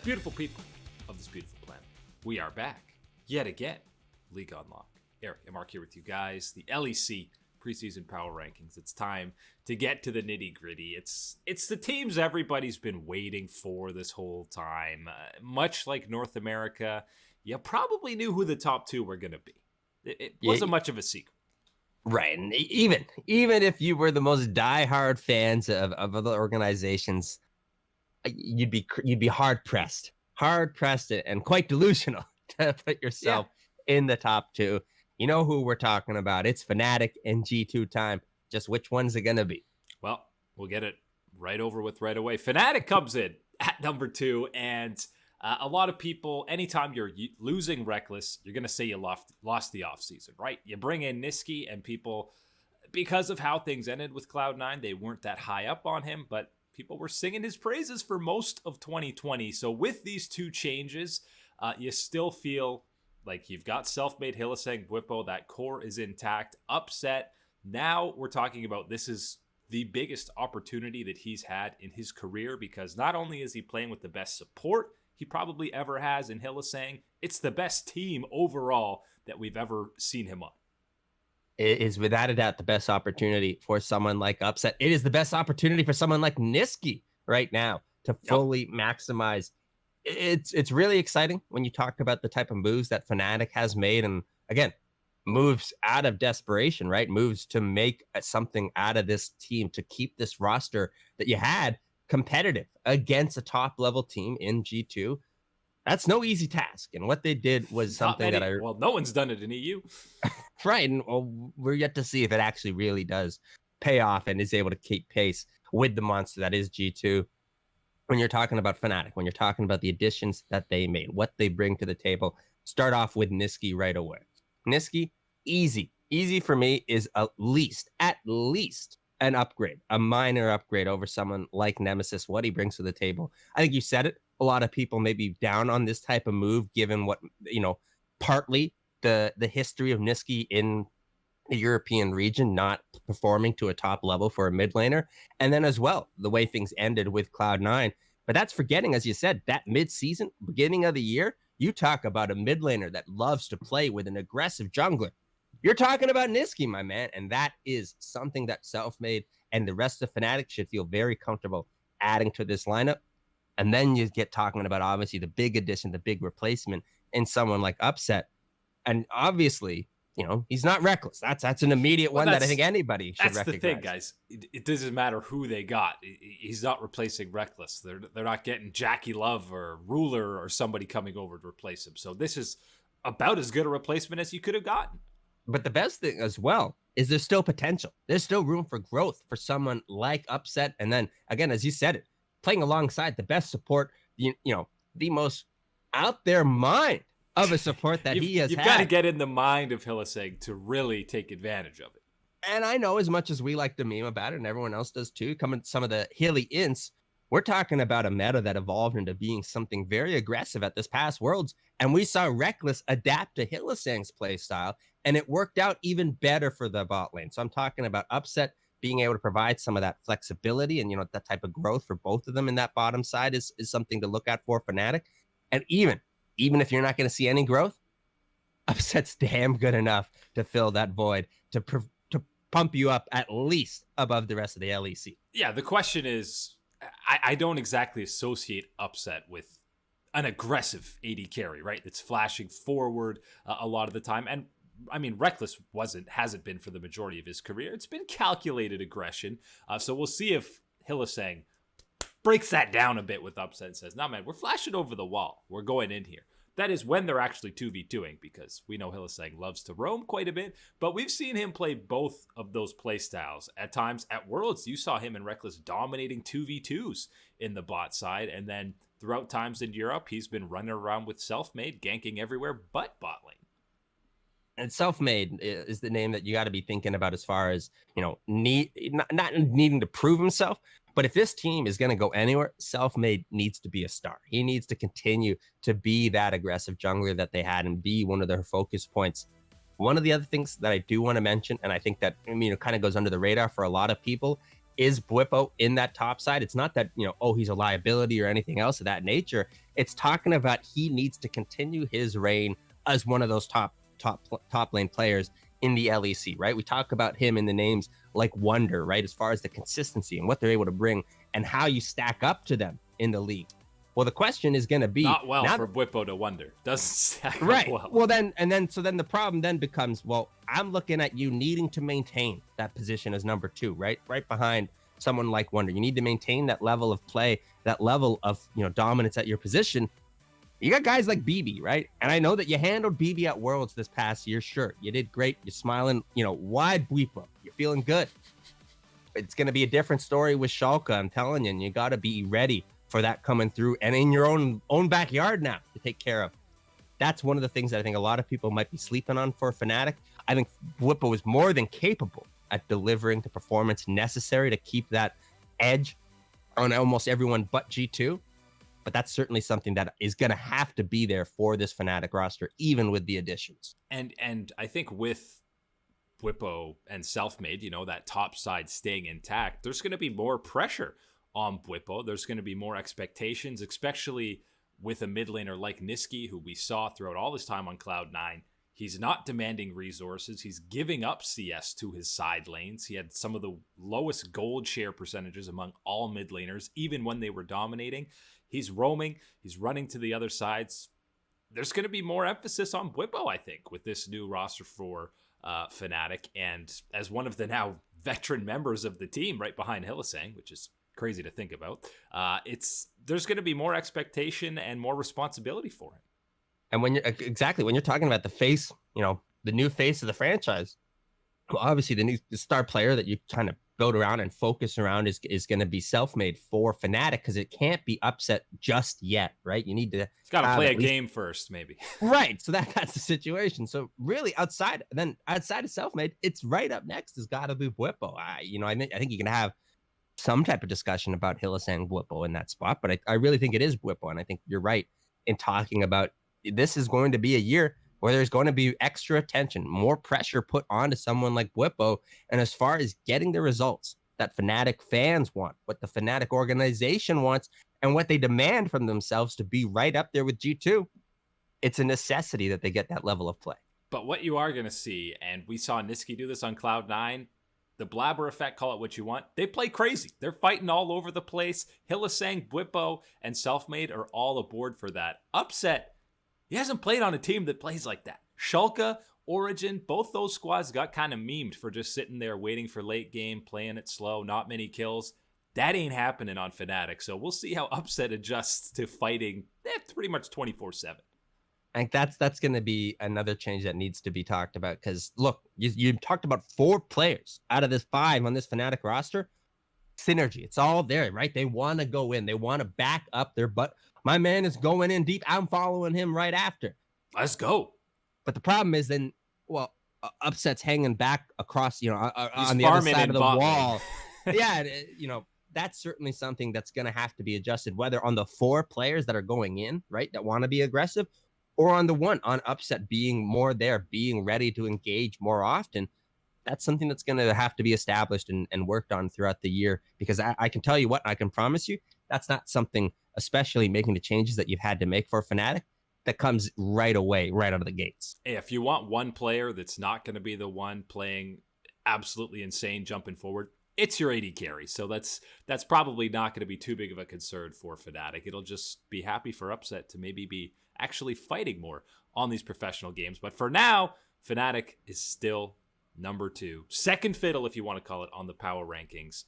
Beautiful people of this beautiful planet. We are back yet again. League Unlock. Eric and Mark here with you guys. The LEC Preseason Power Rankings. It's time to get to the nitty gritty. It's the teams everybody's been waiting for this whole time. Much like North America, you probably knew who the top two were going to be. It wasn't much of a secret. Right, and even if you were the most diehard fans of other organizations, you'd be hard pressed, and quite delusional to put yourself in the top two. You know who we're talking about? It's Fnatic and G2 time. Just which one's it gonna be? Well, we'll get it right over with right away. Fnatic comes in at number 2, and a lot of people, anytime you're losing Reckless, you're going to say you lost the offseason, right? You bring in Nisqy, and people, because of how things ended with Cloud9, they weren't that high up on him, but people were singing his praises for most of 2020. So with these two changes, you still feel like you've got self-made Hylissang, Bwipo, that core is intact. Upset, now we're talking about this is the biggest opportunity that he's had in his career, because not only is he playing with the best support he probably ever has in Hylissang, it's the best team overall that we've ever seen him on. It is without a doubt the best opportunity for someone like Upset. It is the best opportunity for someone like Nisqy right now to fully maximize. It's really exciting when you talk about the type of moves that Fnatic has made. And again, moves out of desperation, right? Moves to make something out of this team, to keep this roster that you had competitive against a top level team in G2. That's no easy task. And what they did was something well, no one's done it in EU. Right. And we're yet to see if it actually really does pay off and is able to keep pace with the monster that is G2. When you're talking about Fnatic, when you're talking about the additions that they made, what they bring to the table, start off with Nisqy right away. Nisqy, easy for me, is at least an upgrade, a minor upgrade over someone like Nemesis, what he brings to the table. I think you said it. A lot of people may be down on this type of move, given what, partly the history of Nisqy in the European region, not performing to a top level for a mid laner. And then as well, the way things ended with Cloud9. But that's forgetting, as you said, that mid-season, beginning of the year, you talk about a mid laner that loves to play with an aggressive jungler. You're talking about Nisqy, my man. And that is something that Selfmade and the rest of Fnatic should feel very comfortable adding to this lineup. And then you get talking about, obviously, the big addition, the big replacement in someone like Upset. And obviously, he's not Reckless. That's an immediate one that I think anybody should recognize. That's the thing, guys. It doesn't matter who they got. He's not replacing Reckless. They're not getting Jackie Love or Ruler or somebody coming over to replace him. So this is about as good a replacement as you could have gotten. But the best thing as well is there's still potential. There's still room for growth for someone like Upset. And then, again, as you said it, playing alongside the best support, the most out there mind of a support that he has had. You've got to get in the mind of Hylissang to really take advantage of it. And I know, as much as we like to meme about it, and everyone else does too, coming some of the Hilly ints, we're talking about a meta that evolved into being something very aggressive at this past Worlds. And we saw Reckless adapt to Hylissang's play style, and it worked out even better for the bot lane. So I'm talking about Upset being able to provide some of that flexibility and, that type of growth for both of them in that bottom side is something to look at for Fnatic. And even if you're not going to see any growth, Upset's damn good enough to fill that void, to pump you up at least above the rest of the LEC. Yeah, the question is, I don't exactly associate Upset with an aggressive AD carry, right? That's flashing forward a lot of the time. And I mean, Reckless hasn't been for the majority of his career. It's been calculated aggression. So we'll see if Hylissang breaks that down a bit with Upset and says, "No, man, we're flashing over the wall. We're going in here." That is when they're actually 2v2ing, because we know Hylissang loves to roam quite a bit, but we've seen him play both of those play styles. At times at Worlds, you saw him and Reckless dominating 2v2s in the bot side, and then throughout times in Europe, he's been running around with Selfmade, ganking everywhere but bot lane. And Selfmade is the name that you got to be thinking about as far as, not needing to prove himself. But if this team is going to go anywhere, Selfmade needs to be a star. He needs to continue to be that aggressive jungler that they had and be one of their focus points. One of the other things that I do want to mention, and I think that kind of goes under the radar for a lot of people, is Bwipo in that top side? It's not that, oh, he's a liability or anything else of that nature. It's talking about he needs to continue his reign as one of those top lane players in the LEC, right? We talk about him in the names like Wonder, right? As far as the consistency and what they're able to bring and how you stack up to them in the league. Well, the question is going to be not well for Bwipo to Wonder. Doesn't stack right. up well. Well, so then the problem then becomes, well, I'm looking at you needing to maintain that position as number 2, right? Right behind someone like Wonder. You need to maintain that level of play, that level of, dominance at your position. You got guys like BB, right? And I know that you handled BB at Worlds this past year. Sure, you did great. You're smiling, wide Bwipo. You're feeling good. It's going to be a different story with Schalke, I'm telling you, and you got to be ready for that coming through and in your own backyard now to take care of. That's one of the things that I think a lot of people might be sleeping on for Fnatic. I think Bwipo is more than capable at delivering the performance necessary to keep that edge on almost everyone but G2. But that's certainly something that is going to have to be there for this Fnatic roster, even with the additions. And I think with Bwipo and Selfmade, that top side staying intact, there's going to be more pressure on Bwipo. There's going to be more expectations, especially with a mid laner like Nisqy, who we saw throughout all this time on Cloud9. He's not demanding resources. He's giving up CS to his side lanes. He had some of the lowest gold share percentages among all mid laners, even when they were dominating. He's roaming. He's running to the other sides. There's going to be more emphasis on Bwipo, I think, with this new roster for Fnatic. And as one of the now veteran members of the team right behind Hylissang, which is crazy to think about, there's going to be more expectation and more responsibility for him. And when you're talking about the face, the new face of the franchise, well, obviously the star player that you kind of build around and focus around is going to be Selfmade for Fnatic, because it can't be Upset just yet, right? You need to. It's got to play a game first, maybe. Right. So that's the situation. So really, outside of Selfmade, it's right up next has got to be Bwipo. I think you can have some type of discussion about Hylissang Bwipo in that spot, but I really think it is Bwipo, and I think you're right in talking about this is going to be a year where there's going to be extra attention, more pressure put onto someone like Bwipo. And as far as getting the results that Fnatic fans want, what the Fnatic organization wants, and what they demand from themselves to be right up there with G2, it's a necessity that they get that level of play. But what you are going to see, and we saw Nisqy do this on Cloud9, the blabber effect, call it what you want, they play crazy. They're fighting all over the place. Hylissang, Bwipo, and Selfmade are all aboard for that. Upset, he hasn't played on a team that plays like that. Schalke, Origin, both those squads got kind of memed for just sitting there waiting for late game, playing it slow, not many kills. That ain't happening on Fnatic, so we'll see how Upset adjusts to fighting pretty much 24/7. I think that's going to be another change that needs to be talked about, because look, you talked about 4 players out of this 5 on this Fnatic roster. Synergy, it's all there, right? They want to go in, they want to back up their butt. My man is going in deep. I'm following him right after. Let's go. But the problem is then, well, Upset's hanging back across, on the other side of the wall. Yeah, that's certainly something that's going to have to be adjusted, whether on the 4 players that are going in, right, that want to be aggressive, or on the one on Upset being more there, being ready to engage more often. That's something that's going to have to be established and worked on throughout the year, because I can tell you what, I can promise you, that's not something, especially making the changes that you've had to make for Fnatic, that comes right away, right out of the gates. Hey, if you want one player that's not going to be the one playing absolutely insane jumping forward, it's your AD carry. So that's probably not going to be too big of a concern for Fnatic. It'll just be happy for Upset to maybe be actually fighting more on these professional games. But for now, Fnatic is still number 2. Second fiddle, if you want to call it, on the power rankings.